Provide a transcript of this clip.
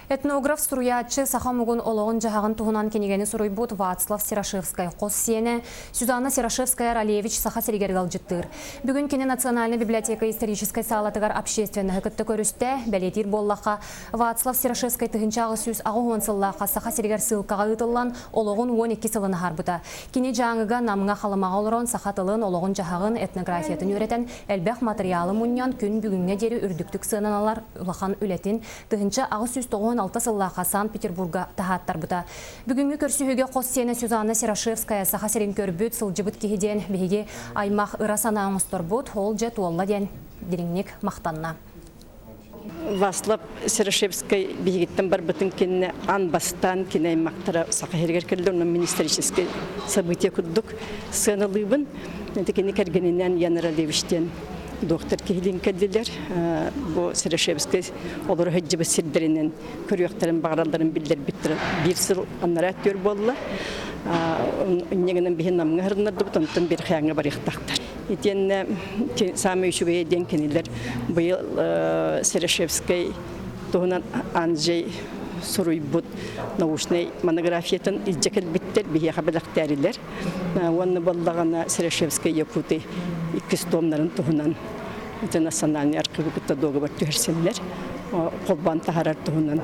Этнограф суруячы сахамугун олоғын жағағын туғынан кенегені суруйбут Вацлав Серашевскай қос сене Сюзанна Серашевская Ралевич саха серегергал жыттыр. Бүгін кене Национальная библиотека исторической салатыгар общественный күтті көрісті бәлетир боллақа Вацлав Серашевскай тығынчағы сөз ағуын сыллақа саха серегер сылқаға ұтылан олоғын 12 сылыны харбыта. Кене жаңыға намыңа қалымаға олырын сахатылын олоғын жағағын этнографиятын өретен әлбәқ материалы мұньян күн бүгінге дері үрдіктік сынаналар ұлақан үлетін тығынча ағы сөз 16 сыллаға Санкт-Петербурга тахаттар бұта. Бүгінгі көрсүйіге қос сені Сюзанна Серашевская саха серен көрбіт сылжыбыт кейден бейге аймақ ырасана аңыстыр бұд, ол жет олла ден деріңнек мақтанна. Вацлав Серашевскай бейгеттен бар бұтын кенне анбастан кене аймақтыра сақа хергер келді, оның министерический события күддік сыналыбын. Кене кәргенінен Яныра Левиштен доктор кейлин келдилер. Бу Серашевскай олар хәҗҗибе сирдеринен көрөктәрен баграларын билдер биттер. Бир сыл аннара төр болла. Нигенен бихен намга хырнады бутантан бир хәңгә бар ихтактар. Итен сами үчүбе ден кенилер. Быел Серашевскай тугынан Анжей Суруйбут научный монографиятын илҗекел биттер бихе хәбәләктәриләр. Уанны баллагана Серашевскай Якуты 2 томнарын тугынан Национальный архив кытта договор төһәрсеннәр. Колбан тахарар тугынан